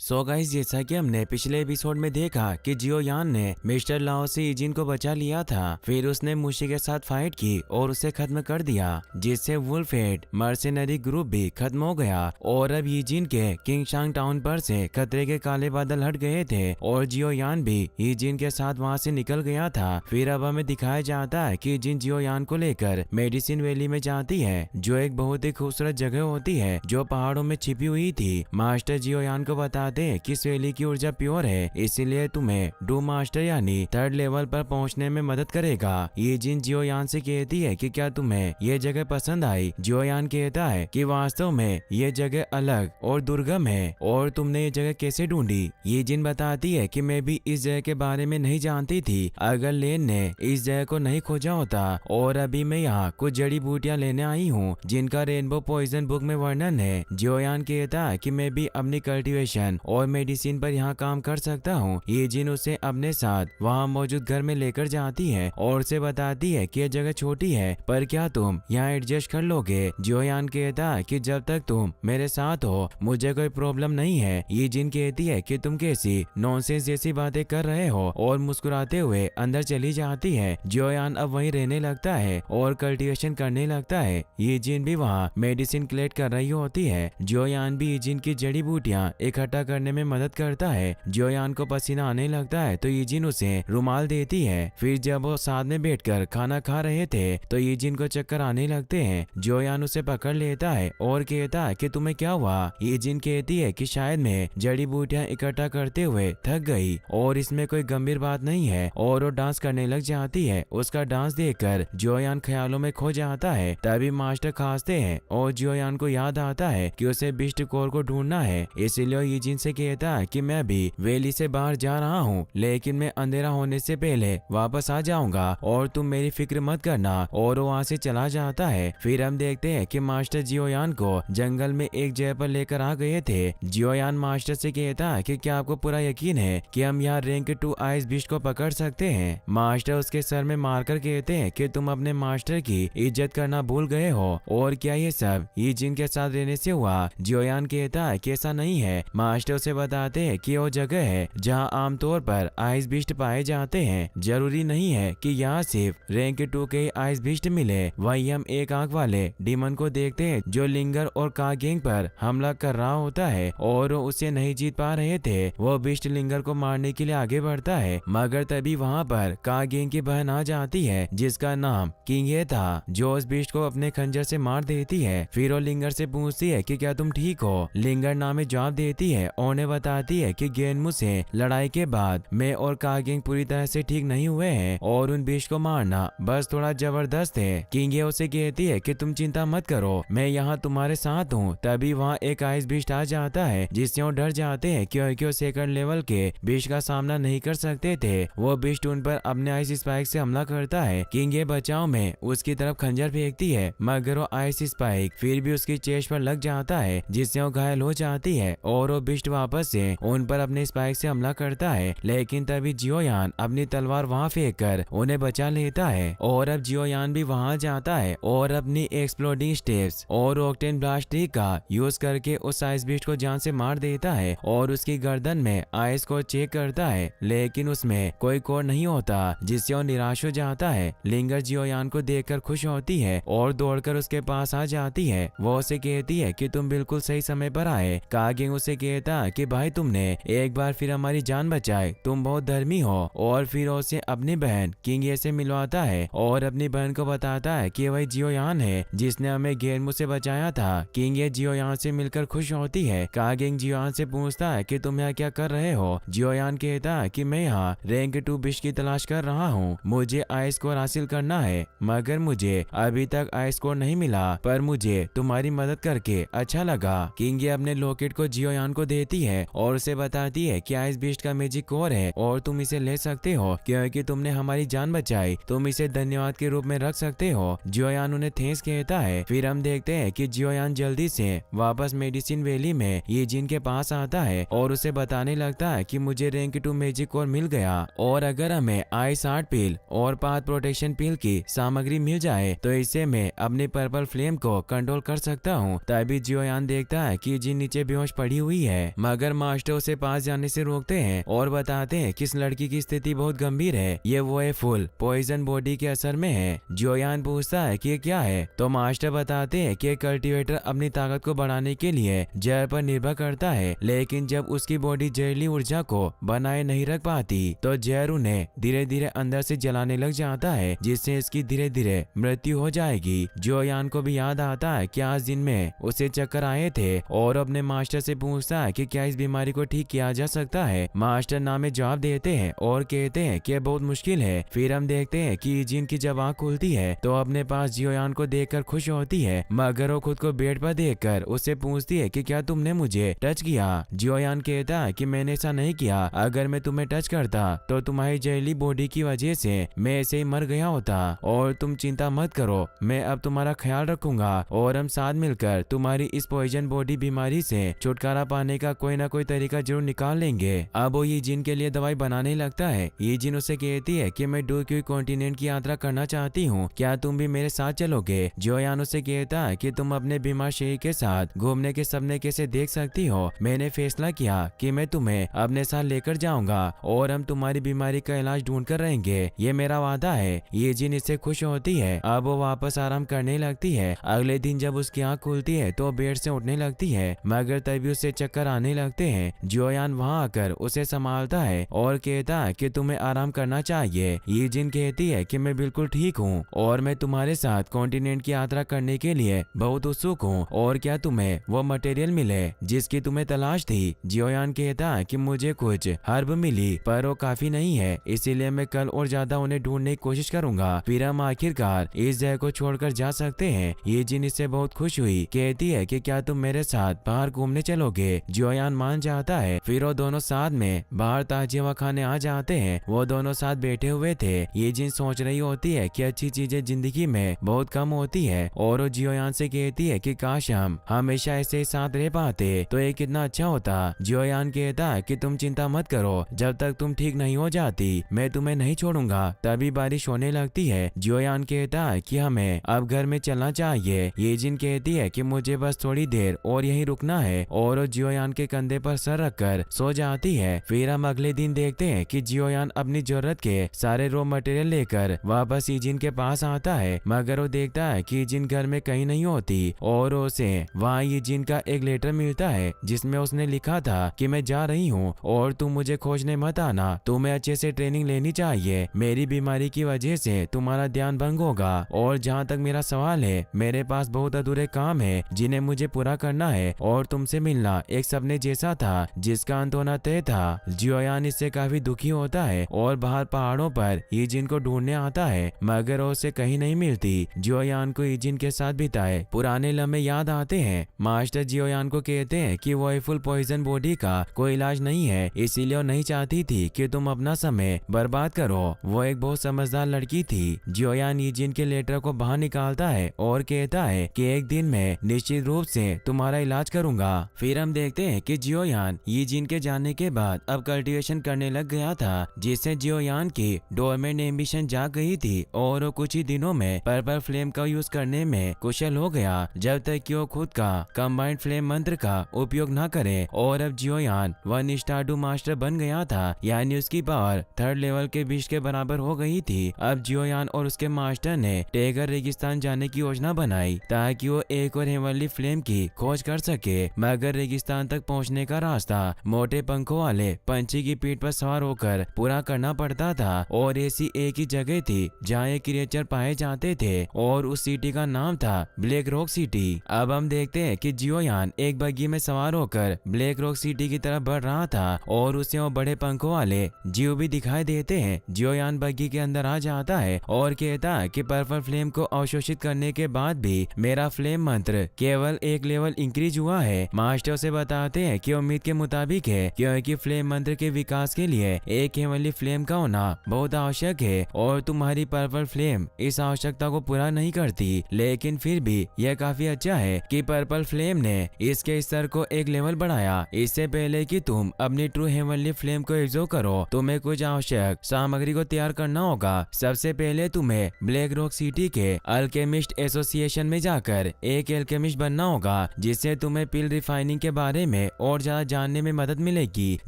So guys, जैसा कि हमने पिछले एपिसोड में देखा कि जियो यान ने मिस्टर लाओ से इजिन को बचा लिया था। फिर उसने मुशी के साथ फाइट की और उसे खत्म कर दिया, जिससे वुल्फहेड मर्सेनरी ग्रुप भी खत्म हो गया। और अब इजिन के किंगशांग टाउन पर से खतरे के काले बादल हट गए थे और जियो यान भी इजिन के साथ वहां से निकल गया था। फिर अब हमें दिखाया जाता है कि इजिन जियो यान को लेकर मेडिसिन वैली में जाती है, जो एक बहुत ही खूबसूरत जगह होती है जो पहाड़ों में छिपी हुई थी। मास्टर जियो यान को बताते कि इस वैली की ऊर्जा प्योर है, इसीलिए तुम्हें डू मास्टर यानी थर्ड लेवल पर पहुंचने में मदद करेगा। ये जिन जियो यान से कहती है कि क्या तुम्हें ये जगह पसंद आई। जियो यान कहता है कि वास्तव में ये जगह अलग और दुर्गम है और तुमने ये जगह कैसे ढूंढी। ये जिन बताती है कि मैं भी इस जगह के बारे में नहीं जानती थी। अगर लेन ने इस जगह को नहीं खोजा होता और अभी मैं यहाँ कुछ जड़ी बूटियां लेने आई हूँ जिनका रेनबो पॉइजन बुक में वर्णन है। जियो यान कहता है कि मैं भी अपनी कल्टीवेशन और मेडिसिन पर यहाँ काम कर सकता हूँ। ये जिन उसे अपने साथ वहाँ मौजूद घर में लेकर जाती है और उसे बताती है कि यह जगह छोटी है, पर क्या तुम यहाँ एडजस्ट कर लोगे। जियो यान कहता है कि जब तक तुम मेरे साथ हो मुझे कोई प्रॉब्लम नहीं है। ये जिन कहती है कि तुम कैसी नॉनसेंस जैसी बातें कर रहे हो और मुस्कुराते हुए अंदर चली जाती है। जियो यान अब वहीं रहने लगता है और कल्टीवेशन करने लगता है। ये जिन भी वहाँ मेडिसिन कलेक्ट कर रही होती है। जियो यान भी ये जिन की जड़ी बूटियाँ इकट्ठा करने में मदद करता है। जियो यान को पसीना आने लगता है तो ये जिन उसे रुमाल देती है। फिर जब वो साथ में बैठकर खाना खा रहे थे तो ये जिन को चक्कर आने लगते हैं। जियो यान उसे पकड़ लेता है और कहता है कि तुम्हें क्या हुआ। ये जिन कहती है कि शायद मैं जड़ी बूटियां इकट्ठा करते हुए थक गई और इसमें कोई गंभीर बात नहीं है, और वो डांस करने लग जाती है। उसका डांस देखकर जियो यान ख्यालों में खो जाता है। तभी मास्टर खांसते हैं और जियो यान को याद आता है कि उसे बिस्ट कोर को ढूंढना है। इसीलिए ये जिन से कहता है कि मैं भी वैली से बाहर जा रहा हूँ, लेकिन मैं अंधेरा होने से पहले वापस आ जाऊंगा और तुम मेरी फिक्र मत करना। और वो वहाँ से चला जाता है। फिर हम देखते हैं कि मास्टर जियो यान को जंगल में एक जगह पर लेकर आ गए थे। जियो यान मास्टर से कहता है कि क्या आपको पूरा यकीन है कि हम यहाँ रैंक 2 आइस बिस्ट को पकड़ सकते हैं। मास्टर उसके सर में मारकर कहते हैं कि तुम अपने मास्टर की इज्जत करना भूल गए हो और क्या ये सब ये जिन के साथ रहने से हुआ। जियो यान कहता है कि ऐसा नहीं है। मास्टर उसे बताते हैं कि वो जगह है जहां आमतौर पर आइस बिस्ट पाए जाते हैं। जरूरी नहीं है कि यहाँ सिर्फ रैंक 2 के आइस बिस्ट मिले। वही हम एक आंख वाले डीमन को देखते हैं जो लिंगर और कागेंग पर हमला कर रहा होता है और वो उसे नहीं जीत पा रहे थे। वो बिस्ट लिंगर को मारने के लिए आगे बढ़ता है, मगर तभी वहाँ पर कागेंग की बहन आ जाती है जिसका नाम किंगे था, जो उस बिस्ट को अपने खंजर से मार देती है। फिर वो लिंगर से पूछती है कि क्या तुम ठीक हो। लिंगर नामे जवाब देती है और उन्हें बताती है कि गेनमू से लड़ाई के बाद मैं और कागेंग पूरी तरह से ठीक नहीं हुए हैं और उन बिस्ट को मारना बस थोड़ा जबरदस्त है। किंगे उसे कहती है कि तुम चिंता मत करो, मैं यहाँ तुम्हारे साथ हूँ। तभी वहाँ एक आइस बिस्ट आ जाता है जिससे वो डर जाते हैं क्योंकि वो सेकंड लेवल के बिस्ट का सामना नहीं कर सकते थे। वो बिस्ट उन पर अपने आइस स्पाइक से हमला करता है। किंगे बचाव में उसकी तरफ खंजर फेंकती है, मगर वो आइस स्पाइक फिर भी उसकी चेस्ट पर लग जाता है जिससे वो घायल हो जाती है और वो बिस्ट वापस से उन पर अपने स्पाइक से हमला करता है। लेकिन तभी जियो यान अपनी तलवार वहाँ फेंक कर उन्हें बचा लेता है और अब जियो यान भी वहाँ जाता है और अपनी एक्सप्लोडिंग स्टेप्स और ऑक्टेन ब्लास्ट का यूज करके उस आइस बिस्ट को जान से मार देता है और उसकी गर्दन में आइस को चेक करता है, लेकिन उसमें कोई कोर नहीं होता जिससे वो निराश हो जाता है। लिंगर जियो यान को देखकर खुश होती है और दौड़कर उसके पास आ जाती है। वो उसे कहती है कि तुम बिल्कुल सही समय पर आए। कागेंग उसे कहता है कि भाई तुमने एक बार फिर हमारी जान बचाई, तुम बहुत धर्मी हो। और फिर उसे अपनी बहन किंगे से मिलवाता है और अपनी बहन को बताता है कि वही जियो यान है जिसने हमें गेनमू से बचाया था। किंगे जियो यान से मिलकर खुश होती है। कागेंग जियो यान से पूछता है कि तुम यहाँ क्या कर रहे हो। जियो यान कहता है कि मैं यहाँ रैंक 2 बिस्ट की तलाश कर रहा हूँ, मुझे आइस स्कोर हासिल करना है, मगर मुझे अभी तक आइस स्कोर नहीं मिला, पर मुझे तुम्हारी मदद करके अच्छा लगा। किंगे अपने लॉकेट को जियो यान को देती है और उसे बताती है कि आइस बिस्ट का मैजिक कोर है और तुम इसे ले सकते हो क्योंकि तुमने हमारी जान बचाई, तुम इसे धन्यवाद के रूप में रख सकते हो। जियो यान उन्हें थैंक्स कहता है। फिर हम देखते हैं कि जियो यान जल्दी से वापस मेडिसिन वैली में ये जिन के पास आता है और उसे बताने लगता है कि मुझे रैंक 2 मैजिक कोर मिल गया और अगर हमें आइस आर्ट पिल और पाथ प्रोटेक्शन पिल की सामग्री मिल जाए तो इससे मैं अपनी पर्पल फ्लेम को कंट्रोल कर सकता हूँ। तभी जियो यान देखता है कि जिन नीचे बेहोश पड़ी हुई है मगर मास्टर उसे पास जाने से रोकते हैं और बताते हैं कि इस लड़की की स्थिति बहुत गंभीर है, ये वो है फुल पॉइजन बॉडी के असर में है। जियोयान पूछता है कि ये क्या है, तो मास्टर बताते हैं कि कल्टीवेटर अपनी ताकत को बढ़ाने के लिए जहर पर निर्भर करता है, लेकिन जब उसकी बॉडी जहरीली ऊर्जा को बनाए नहीं रख पाती तो जहर उन्हें धीरे धीरे अंदर से जलाने लग जाता है, जिससे इसकी धीरे धीरे मृत्यु हो जाएगी। जियोयान को भी याद आता है कि आज दिन में उसे चक्कर आए थे और अपने मास्टर से पूछता है कि क्या इस बीमारी को ठीक किया जा सकता है। मास्टर नामे जवाब देते हैं और कहते हैं कि बहुत मुश्किल है। फिर हम देखते हैं कि ईजिन की जब आँख खुलती है तो अपने पास जियोयान को देखकर खुश होती है, मगर वो खुद को बेड पर देखकर उससे पूछती है कि क्या तुमने मुझे टच किया। जियोयान कहता है कि मैंने ऐसा नहीं किया, अगर मैं तुम्हें टच करता तो तुम्हारी जहरीली बॉडी की वजह से मैं ऐसे ही मर गया होता, और तुम चिंता मत करो, मैं अब तुम्हारा ख्याल रखूंगा और हम साथ मिलकर तुम्हारी इस पॉइजन बॉडी बीमारी से छुटकारा पाने का कोई ना कोई तरीका जरूर निकाल लेंगे। अब वो ईजिन के लिए दवाई बनाने लगता है। ईजिन उसे कहती है कि मैं डूक्यू कॉन्टिनेंट की यात्रा करना चाहती हूँ, क्या तुम भी मेरे साथ चलोगे। जियोयान उसे कहता है कि तुम अपने बीमार शरीर के साथ घूमने के सपने कैसे देख सकती हो, मैंने फैसला किया कि मैं तुम्हें अपने साथ लेकर जाऊंगा और हम तुम्हारी बीमारी का इलाज ढूंढ कर रहेंगे, ये मेरा वादा है। ईजिन इससे खुश होती है। अब वो वापस आराम करने लगती है। अगले दिन जब उसकी आँख खुलती है तो बेड से उठने लगती है, मगर तभी उसे चक्कर आने लगते हैं। जियोयान वहाँ आकर उसे संभालता है और कहता है कि तुम्हें आराम करना चाहिए। ईजिन कहती है कि मैं बिल्कुल ठीक हूँ और मैं तुम्हारे साथ कॉन्टिनेंट की यात्रा करने के लिए बहुत उत्सुक हूँ, और क्या तुम्हें वो मटेरियल मिले जिसकी तुम्हें तलाश थी। जियोयान कहता है कि मुझे कुछ हर्ब मिली पर वो काफी नहीं है, इसीलिए मैं कल और ज्यादा उन्हें ढूंढने की कोशिश करूंगा, फिर हम आखिरकार इस जगह को छोड़कर जा सकते हैं। ईजिन इससे बहुत खुश हुई, कहती है कि क्या तुम मेरे साथ बाहर घूमने चलोगे। जियोयान मान जाता है। फिर वो दोनों साथ में बाहर ताजी हवा खाने आ जाते हैं। वो दोनों साथ बैठे हुए थे। ईजिन सोच रही होती है कि अच्छी चीजें जिंदगी में बहुत कम होती है, और वो जियोयान से कहती है कि काश हम हमेशा ऐसे ही साथ रह पाते तो ये कितना अच्छा होता। जियोयान कहता है कि तुम चिंता मत करो, जब तक तुम ठीक नहीं हो जाती मैं तुम्हें नहीं छोड़ूंगा। तभी बारिश होने लगती है। जियोयान कहता है कि हमें अब घर में चलना चाहिए। ईजिन कहती है कि मुझे बस थोड़ी देर और यहीं रुकना है, और वो जियोयान के कंधे पर सर रखकर सो जाती है। फिर हम अगले दिन देखते हैं कि जियोयान अपनी जरूरत के सारे रॉ मटेरियल लेकर वापस ईजिन के पास आता है, मगर वो देखता है कि ईजिन घर में कहीं नहीं होती, और उसे वहाँ ईजिन का एक लेटर मिलता है जिसमें उसने लिखा था कि मैं जा रही हूँ और तुम मुझे खोजने मत आना, तुम्हें अच्छे से ट्रेनिंग लेनी चाहिए, मेरी बीमारी की वजह से तुम्हारा ध्यान भंग होगा, और जहाँ तक मेरा सवाल है मेरे पास बहुत अधूरे काम है जिन्हें मुझे पूरा करना है, और तुमसे मिलना एक सपने जैसा था जिसका अंत होना तय था। जियोयान इससे काफी दुखी होता है और बाहर पहाड़ों पर ईजिन को ढूंढने आता है, मगर वो उसे कहीं नहीं मिलती। जियोयान को ईजिन के साथ बिताए पुराने लम्हे याद आते हैं। मास्टर जियोयान को कहते हैं कि वो फुल पॉइजन बॉडी का कोई इलाज नहीं है, इसीलिए वो नहीं चाहती थी कि तुम अपना समय बर्बाद करो। वो एक बहुत समझदार लड़की थी। जियोयान ईजिन के लेटर को बाहर निकालता है और कहता है कि एक दिन मैं निश्चित रूप से तुम्हारा इलाज करूंगा। फिर हम देखते हैं कि जियोयान ईजिन के जाने के बाद अब कल्टीवेशन करने लग गया था, जिससे जियोयान की डोरमेंट एम्बिशन जाग गई थी, और वो कुछ ही दिनों में पर्पल फ्लेम का यूज करने में कुशल हो गया, जब तक कि वो खुद का कंबाइंड फ्लेम मंत्र का उपयोग न करे। और अब जियोयान 1 स्टारडू मास्टर बन गया था, यानी उसकी पावर 3rd लेवल के विष के बराबर हो गई थी। अब जियोयान और उसके मास्टर ने टेगर रेगिस्तान जाने की योजना बनाई ताकि वो एक और हेवनली फ्लेम की खोज कर सके, मगर रेगिस्तान तक पहुंचने का रास्ता मोटे पंखों वाले पंछी की पीठ पर सवार होकर पूरा करना पड़ता था, और ऐसी एक ही जगह थी जहाँ ये क्रिएचर पाए जाते थे, और उस सिटी का नाम था ब्लैक रॉक सिटी। अब हम देखते हैं कि जियोयान एक बग्गी में सवार होकर ब्लैक रॉक सिटी की तरफ बढ़ रहा था, और उसे वो बड़े पंखों वाले जीव भी दिखाई देते हैं। जियोयान बग्गी के अंदर आ जाता है और कहता है कि पर्पल फ्लेम को अवशोषित करने के बाद भी मेरा फ्लेम मंत्र केवल एक लेवल इंक्रीज हुआ है। मास्टर से बताते हैं कि उम्मीद के मुताबिक है, क्योंकि फ्लेम मंत्र के विकास के लिए एक हेवनली फ्लेम का होना बहुत आवश्यक है, और तुम्हारी पर्पल फ्लेम इस आवश्यकता को पूरा नहीं करती, लेकिन फिर भी यह काफी अच्छा है कि पर्पल फ्लेम ने इसके स्तर को एक लेवल बढ़ाया। इससे पहले कि तुम अपनी ट्रू हेवनली फ्लेम को एब्जॉर्ब करो, तुम्हें कुछ आवश्यक सामग्री को तैयार करना होगा। सबसे पहले तुम्हें ब्लैक रॉक सिटी के अल्केमिस्ट एसोसिएशन में जाकर एक एल्केमिस्ट बनना होगा, जिससे तुम्हें पिल रिफाइनिंग के बारे में और ज्यादा जानने में मदद मिलेगी।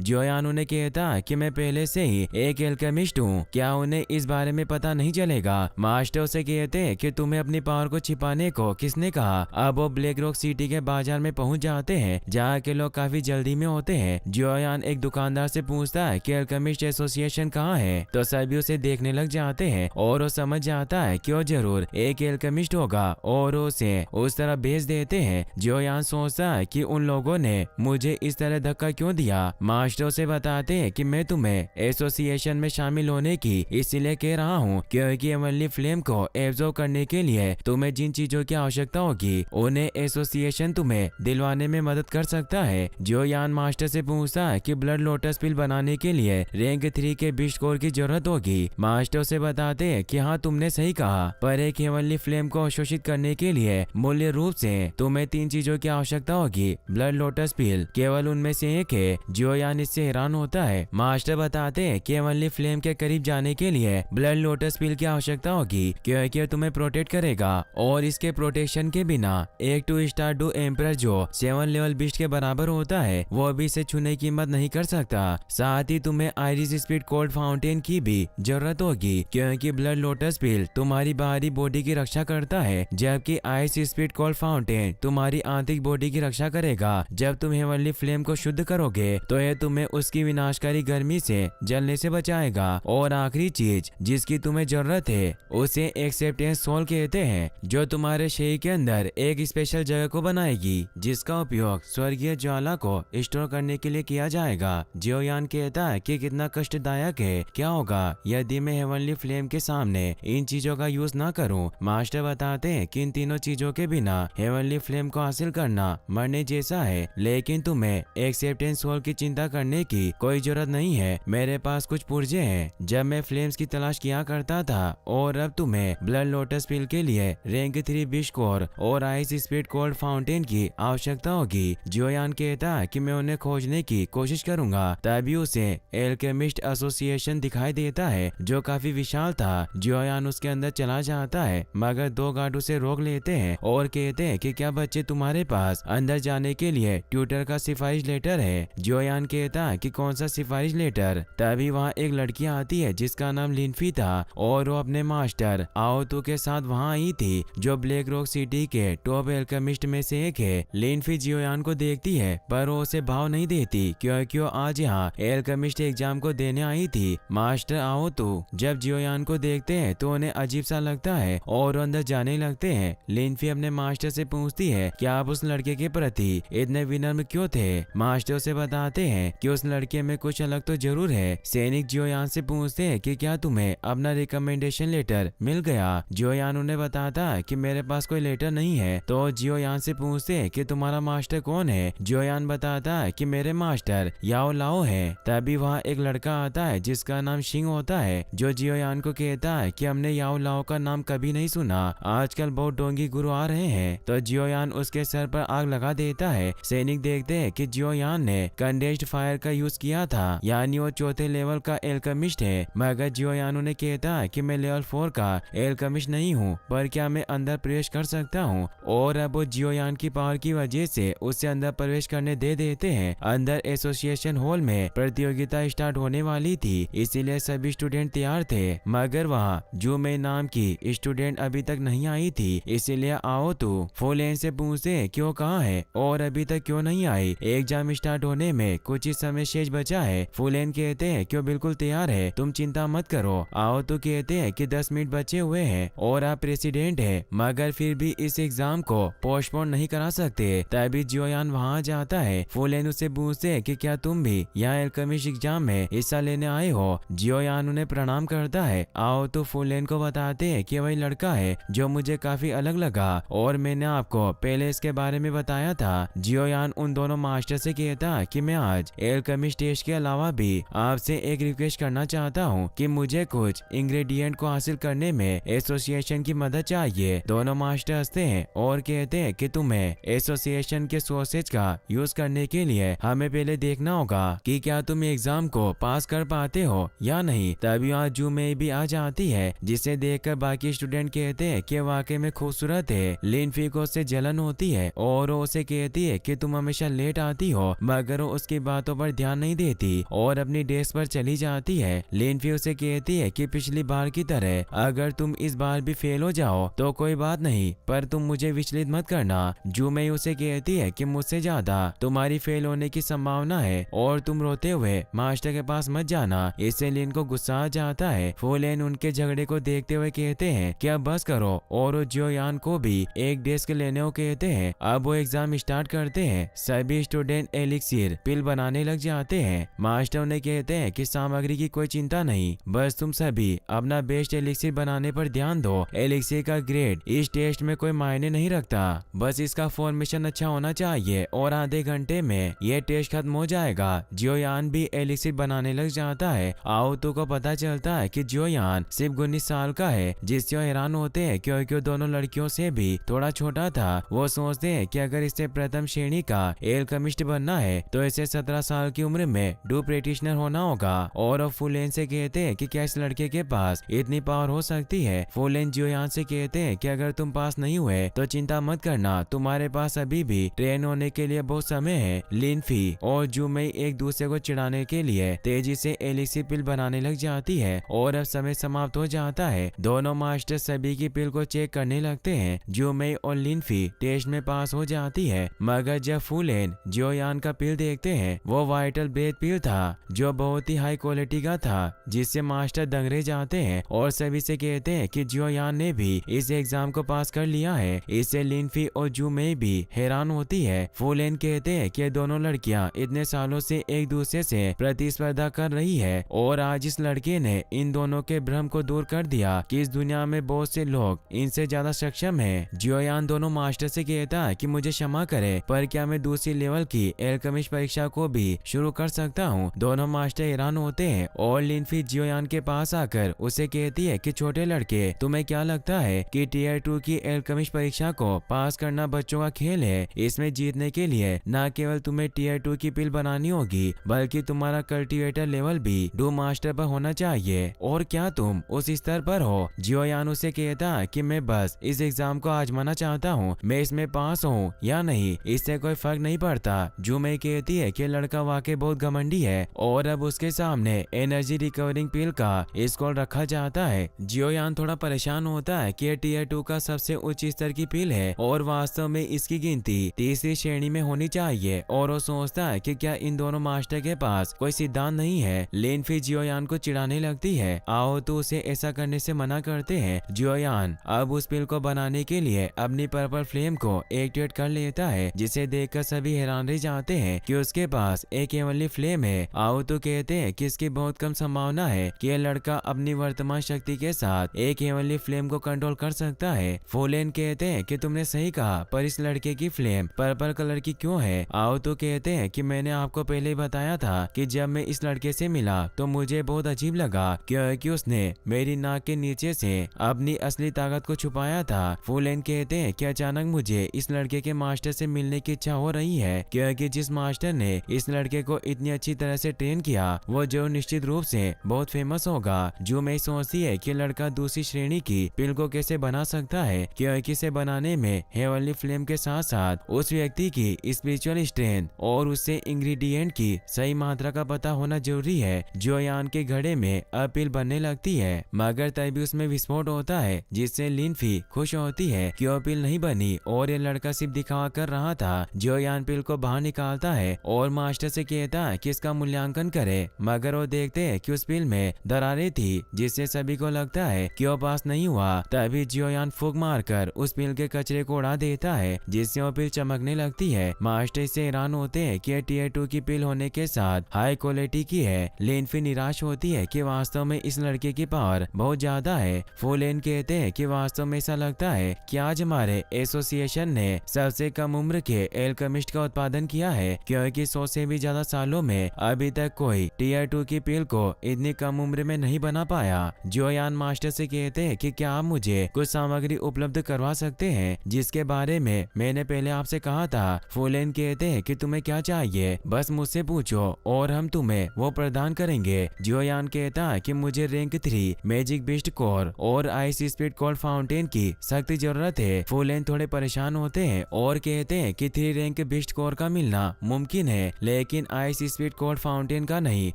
जियोयान उन्हें कहता कि मैं पहले से ही एक एल्केमिस्ट हूँ, क्या उन्हें इस बारे में पता नहीं चलेगा। मास्टर उसे कहते कि तुम्हें अपनी पावर को छिपाने को किसने कहा। अब वो ब्लैक रॉक सिटी के बाजार में पहुंच जाते हैं जहाँ के लोग काफी जल्दी में होते हैं। जियोयान एक दुकानदार से पूछता है कि एल्केमिस्ट एसोसिएशन कहाँ है, तो सभी उसे देखने लग जाते हैं और वो समझ जाता है कि वो जरूर एक एल्केमिस्ट होगा और उसे उस तरह भेज देते हैं। जियोयान सोचता है कि उन लोगों ने मुझे इस तरह धक्का क्यों दिया। मास्टर उसे बताते हैं कि मैं तुम्हें एसोसिएशन में शामिल होने की इसलिए कह रहा हूँ क्योंकि एवनली फ्लेम को एब्जॉर्ब करने के लिए तुम्हें जिन चीजों की आवश्यकता होगी उन्हें एसोसिएशन तुम्हें दिलवाने में मदद कर सकता है। जियोयान मास्टर से पूछता है कि ब्लड लोटस पिल बनाने के लिए रैंक 3 के बिस्ट कोर की जरूरत होगी। मास्टर उसे बताते हैं कि हाँ तुमने सही कहा, पर एक हेवनली फ्लेम को अवशोषित करने के लिए मूल्य रूप से तुम्हें 3 चीजों की आवश्यकता होगी। ब्लड लोटस पिल केवल उनमें से एक है। जियोयान इससे हैरान होता है। मास्टर बताते हैं कि हेवनली फ्लेम के करीब जाने के लिए ब्लड लोटस पिल की आवश्यकता होगी क्योंकि तुम्हें प्रोटेक्ट करेगा और इसके प्रोटेक्शन के बिना एक 2 स्टार डू एम्परर जो 7 लेवल बिस्ट के बराबर होता है वो भी इसे छूने की हिम्मत नहीं कर सकता। साथ ही तुम्हें आयरिस स्पीड कोल्ड फाउंटेन की भी जरूरत होगी क्योंकि ब्लड लोटस पिल तुम्हारी बाहरी बॉडी की रक्षा करता है जबकि आइस स्पीड कोल्ड फाउंटेन तुम्हारी आंतरिक बॉडी की रक्षा करेगा। जब तुम हेवनली फ्लेम को शुद्ध करोगे तो यह तुम्हें उसकी विनाशकारी गर्मी से जलने से बचाएगा। और आखिरी चीज जिसकी तुम्हें जरूरत है उसे एक्सेप्टेंस सोल कहते हैं जो तुम्हारे शरीर के अंदर एक स्पेशल जगह को बनाएगी जिसका उपयोग स्वर्गीय ज्वाला को स्टोर करने के लिए किया जाएगा। जियोयान कहता है कि कितना कष्टदायक है, क्या होगा यदि मैं हेवनली फ्लेम के सामने इन चीजों का यूज ना करूं। मास्टर बताते हैं कि इन तीनों चीजों के बिना हेवनली फ्लेम को हासिल करना मरने जैसा है, लेकिन तुम्हें एक्सेप्टेंस सोल की चिंता करने की कोई जरूरत नहीं है। मेरे पास कुछ पुर्जे हैं जब मैं फ्लेम्स की तलाश किया करता था और अब तुम्हें ब्लड लोटस पिल के लिए रैंक 3 बिस्ट कोर और आइस स्पीड कोल्ड फाउंटेन की आवश्यकता होगी। जियोयान कहता है कि मैं उन्हें खोजने की कोशिश करूंगा। तभी उसे एल्केमिस्ट एसोसिएशन दिखाई देता है जो काफी विशाल था। जियोयान उसके अंदर चला जाता है मगर 2 गार्ड उसे रोक लेते हैं और कहते हैं कि क्या बच्चे तुम्हारे पास अंदर जाने के लिए ट्यूटर का सिफारिश लेटर है। जियोयान कहता है कि कौन सा सिफारिश लेटर। तभी वहाँ एक लड़की आती है जिसका नाम लिनफी था और वो अपने मास्टर आओतू के साथ वहाँ आई थी जो ब्लैक रॉक सिटी के टॉप एल्केमिस्ट में से एक है। लिनफी जियोयान को देखती है पर वो उसे भाव नहीं देती क्योंकि वो आज यहाँ एल्केमिस्ट एग्जाम को देने आई थी। मास्टर आओतू जब जियोयान को देखते हैं तो उन्हें अजीब सा लगता है और अंदर जाने लगते हैं। लिनफी अपने मास्टर से पूछती है कि आप उस लड़के के प्रति इतने विनम्र क्यों थे। मास्टर उसे बताते हैं कि उस लड़के में कुछ अलग तो जरूर है। सैनिक जियोयान से पूछते हैं कि क्या तुम्हें अपना रिकमेंडेशन लेटर मिल गया। जियोयान उन्हें बताता है कि मेरे पास कोई लेटर नहीं है। तो जियोयान से पूछते हैं कि तुम्हारा मास्टर कौन है। जियोयान बताता है कि मेरे मास्टर याओ लाओ है। तभी वहाँ एक लड़का आता है जिसका नाम शिंग होता है जो जियोयान को कहता है कि हमने याओ लाओ का नाम कभी नहीं सुना, आजकल बहुत डोंगी गुरु आ रहे हैं। तो जियोयान उसके सर पर आग लगा देता है। सैनिक देखते हैं कि जियोयान ने कंडेंस्ड फायर का यूज किया था यानी वो 4थे लेवल का एल्केमिस्ट है। मगर जियोयान उन्हें कहता है कि मैं लेवल 4 का एल्केमिस्ट नहीं हूँ, पर क्या मैं अंदर प्रवेश कर सकता हूँ। और अब वो जियोयान की पावर की वजह से उसे अंदर प्रवेश करने दे देते हैं। अंदर एसोसिएशन हॉल में प्रतियोगिता स्टार्ट होने वाली थी इसीलिए सभी स्टूडेंट तैयार थे मगर वहाँ जू मई नाम की स्टूडेंट अभी तक नहीं आई थी। इसीलिए आओ तो फुलेन से पूछते क्यों कहाँ है और अभी तक क्यों नहीं आई। एग्जाम स्टार्ट होने में कुछ ही समय शेष बचा है। फुलेन कहते हैं क्यों बिल्कुल तैयार है, तुम चिंता मत करो। आओ तो कहते हैं कि 10 मिनट बचे हुए हैं और आप प्रेसिडेंट है मगर फिर भी इस एग्जाम को पोस्टपोन नहीं करा सकते। तभी जियोयान वहाँ जाता है। फुलेन उससे पूछते हैं कि क्या तुम भी यहाँ एल्केमिस्ट एग्जाम में हिस्सा लेने आए हो। जियोयान उन्हें प्रणाम करता है। आओ तो फुलेन को बताते हैं कि वही लड़का है जो मुझे काफी अलग लगा और मैंने आपको पहले इसके बारे में बताया था। जियोयान उन दोनों मास्टर से कहता कि मैं आज एल्केमिस्ट टेस्ट के अलावा भी आपसे एक रिक्वेस्ट करना चाहता हूँ कि मुझे कुछ इंग्रेडिएंट को हासिल करने में एसोसिएशन की मदद चाहिए। दोनों मास्टर हंसते हैं और कहते हैं कि तुम्हें एसोसिएशन के सोर्सेज का यूज करने के लिए हमें पहले देखना होगा कि क्या तुम एग्जाम को पास कर पाते हो या नहीं। तभी आज जू में भी आ जाती है जिसे देखकर बाकी स्टूडेंट कहते हैं कि वाकई में खूबसूरत है। लिनफी को उससे जलन होती है और वो उसे कहती है कि तुम हमें हमेशा लेट आती हो, मगर वो उसकी बातों पर ध्यान नहीं देती और अपनी डेस्क पर चली जाती है। लिनफी उसे कहती है कि पिछली बार की तरह अगर तुम इस बार भी फेल हो जाओ तो कोई बात नहीं, पर तुम मुझे विचलित मत करना। जूमई उसे कहती है कि मुझसे ज्यादा तुम्हारी फेल होने की संभावना है और तुम रोते हुए मास्टर के पास मत जाना। इससे लिन को गुस्सा आ जाता है। फुलेन उनके झगड़े को देखते हुए कहते हैं कि अब बस करो और जियोयान को भी एक डेस्क लेने को कहते हैं। अब वो एग्जाम स्टार्ट करते हैं। सभी स्टूडेंट एलिक्सिर पिल बनाने लग जाते हैं। मास्टर उन्हें कहते हैं कि सामग्री की कोई चिंता नहीं, बस तुम सभी अपना बेस्ट एलिक्सिर बनाने पर ध्यान दो। एलिक्सिर का ग्रेड इस टेस्ट में कोई मायने नहीं रखता, बस इसका फॉर्मेशन अच्छा होना चाहिए और आधे घंटे में ये टेस्ट खत्म हो जाएगा। जियोयान भी एलिक्सिर बनाने लग जाता है। आओतू को पता चलता है कि जियोयान सिर्फ 19 साल का है, जिससे वो हैरान होते हैं क्योंकि वो दोनों लड़कियों से भी थोड़ा छोटा था। वो सोचते हैं कि अगर इसे प्रथम श्रेणी का एल्केमिस्ट बनना है तो इसे 17 साल की उम्र में डू प्रैक्टिशनर होना होगा। और वो फुलेन से कहते हैं कि क्या इस लड़के के पास इतनी पावर हो सकती है। फुलेन जियोयान से कहते हैं कि अगर तुम पास नहीं हुए तो चिंता मत करना, तुम्हारे पास अभी भी ट्रेन होने के लिए बहुत समय है। लिनफी और जूमई एक दूसरे को चिढ़ाने के लिए तेजी से एलिक्सिर पिल बनाने लग जाती है और अब समय समाप्त हो जाता है। दोनों मास्टर सभी की पिल को चेक करने लगते हैं। जूमई और लिनफी टेस्ट में पास हो जाती है, मगर जब फुलेन जियोयान का पिल देखते हैं वो वाइटल ब्रेथ पिल था जो बहुत ही हाई क्वालिटी का था, जिससे मास्टर दंग रह जाते हैं और सभी से कहते हैं कि जियोयान ने भी इस एग्जाम को पास कर लिया है। इससे लिनफी और जूमई भी हैरान होती है। फुलेन कहते हैं कि दोनों लड़कियां इतने सालों से एक दूसरे से प्रतिस्पर्धा कर रही है और आज इस लड़के ने इन दोनों के भ्रम को दूर कर दिया कि इस दुनिया में बहुत से लोग इनसे ज्यादा सक्षम हैं। जियोयान दोनों मास्टर से कहता है कि मुझे क्षमा करे, पर क्या मैं दूसरी लेवल की एल्केमिस्ट परीक्षा को भी शुरू कर सकता हूँ। दोनों मास्टर हैरान होते हैं और लिनफी जियोयान के पास आकर उसे कहती है कि छोटे लड़के, तुम्हें क्या लगता है कि टियर 2 की एल्केमिस्ट परीक्षा को पास करना बच्चों का खेल है? इसमें जीतने के लिए न केवल तुम्हें टियर 2 की पिल बनानी होगी, बल्कि तुम्हारा कल्टीवेटर लेवल भी डू मास्टर पर होना चाहिए। और क्या तुम उस स्तर पर हो? जियोयान उसे कहता है कि मैं बस इस एग्जाम को आजमाना चाहता हूँ, मैं इसमें पास हूँ या नहीं इससे कोई फर्क नहीं पड़ता। जूमई कहती है कि लड़का वाकई बहुत घमंडी है और अब उसके सामने एनर्जी रिकवरिंग पिल का स्कोर रखा जाता है। जियोयान थोड़ा परेशान होता है कि टियर 2 का सबसे उच्च स्तर की पिल है और वास्तव में इसकी गिनती तीसरी श्रेणी में होनी चाहिए और वो सोचता है कि क्या इन दोनों मास्टर के पास कोई सिद्धांत नहीं है। लिनफी जियोयान को चिढ़ाने लगती है। आओ तो उसे ऐसा करने से मना करते हैं। जियोयान अब उस पिल को बनाने के लिए अपनी पर्पल फ्लेम को एक्टिवेट कर लेता है, जिसे देखकर सभी हैरान रह जाते हैं कि उसके पास एक हेवनली फ्लेम है। आओ तो कहते हैं कि इसकी बहुत कम संभावना है कि यह लड़का अपनी वर्तमान शक्ति के साथ एक हेवनली फ्लेम को कंट्रोल कर सकता है। फुलेन कहते हैं कि तुमने सही कहा, पर इस लड़के की फ्लेम पर्पल कलर की क्यों है? आओ तो कहते हैं कि मैंने आपको पहले ही बताया था कि जब मैं इस लड़के से मिला तो मुझे बहुत अजीब लगा क्योंकि उसने मेरी नाक के नीचे से अपनी असली ताकत को छुपाया था। फुलेन कहते हैं कि अचानक मुझे इस लड़के के मास्टर से मिलने की इच्छा हो रही है, क्योंकि जिस मास्टर ने इस लड़के को इतनी अच्छी तरह से ट्रेन किया वो जो निश्चित रूप से बहुत फेमस होगा। जो मैं सोचती है कि लड़का दूसरी श्रेणी की पिल को कैसे बना सकता है, क्योंकि इसे बनाने में हेवनली फ्लेम के साथ साथ उस व्यक्ति की स्पिरिचुअल स्ट्रेंथ और उससे इंग्रेडिएंट की सही मात्रा का पता होना जरूरी है। जियोयान के घड़े में अब पिल बनने लगती है, मगर तभी उसमें विस्फोट होता है, जिससे लिनफी खुश होती है कि वो पिल नहीं बनी और ये लड़का सिर्फ दिखावा कर रहा था। जियोयान पिल को बाहर निकालता है और मास्टर से कहता है कि इसका मूल्यांकन करे, मगर वो देखते हैं कि उस पिल में दरारें थी, जिससे सभी को लगता है कि वो पास नहीं हुआ। तभी जियोयान फूंक मारकर उस पिल के कचरे को उड़ा देता है, जिससे वो पिल चमकने लगती है। मास्टर इससे हैरान होते हैं कि टियर 2 की पिल होने के साथ हाई क्वालिटी की है। लिनफी निराश होती है कि वास्तव में इस लड़के की पावर बहुत ज्यादा है। फुलेन कहते हैं कि वास्तव में ऐसा लगता है कि आज हमारे एसोसिएशन ने सबसे कम उम्र के एल्केमिस्ट का उत्पादन किया है, क्योंकि 100 से भी ज्यादा सालों में अभी तक कोई टियर 2 की पिल को इतनी कम उम्र में नहीं बना पाया। जियोयान मास्टर से कहते हैं कि क्या आप मुझे कुछ सामग्री उपलब्ध करवा सकते हैं जिसके बारे में मैंने पहले आपसे कहा था। फुलेन कहते हैं कि तुम्हें क्या चाहिए, बस मुझसे पूछो और हम तुम्हें वो प्रदान करेंगे। जियोयान कहता है कि मुझे रैंक 3 मैजिक बिस्ट कोर और आइस स्पीड कोल्ड फाउंटेन की सख्त जरूरत है। फुलेन थोड़े परेशान होते हैं और कहते हैं कि 3 रैंक बेस्ट कोर का मिलना मुमकिन है, लेकिन आइस स्पीड कोल्ड फाउंटेन का नहीं।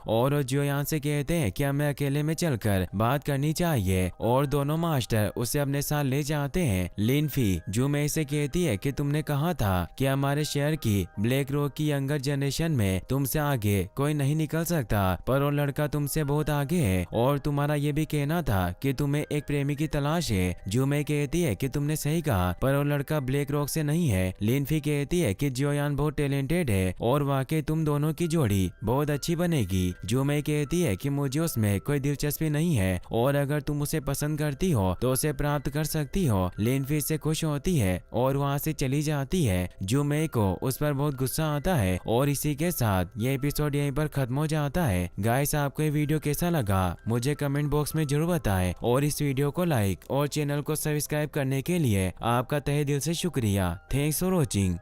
और वो जियोयान से कहते हैं कि हमें अकेले में चलकर बात करनी चाहिए, और दोनों मास्टर उसे अपने साथ ले जाते हैं। लिनफी जो मैं से कहती है कि तुमने कहा था कि हमारे शहर की ब्लैक रॉक की यंगर जनरेशन में तुमसे आगे कोई नहीं निकल सकता, पर वो लड़का तुमसे बहुत आगे है, और तुम्हारा ये भी कहना था कि तुम्हें एक प्रेमी की तलाश है। जो मैं कहती है कि तुमने सही कहा, पर वो लड़का ब्लैक रॉक से नहीं है। लिनफी कहती है कि जियोयान बहुत टैलेंटेड है और वाकई तुम दोनों की जोड़ी बहुत अच्छी बनेगी। जो मैं कहती है कि मुझे उसमें कोई दिलचस्पी नहीं है, और अगर तुम उसे पसंद करती हो तो उसे प्राप्त कर सकती हो। लिनफी से खुश होती है और वहाँ से चली जाती है। जो मैं को उस पर बहुत गुस्सा आता है, और इसी के साथ ये एपिसोड यहीं पर खत्म हो जाता है। गाइस, आपको ये वीडियो कैसा लगा मुझे कमेंट बॉक्स में जरूर बताएं, और इस वीडियो को लाइक और चैनल को सब्सक्राइब करने के लिए आपका तहे दिल से शुक्रिया। Thanks for watching.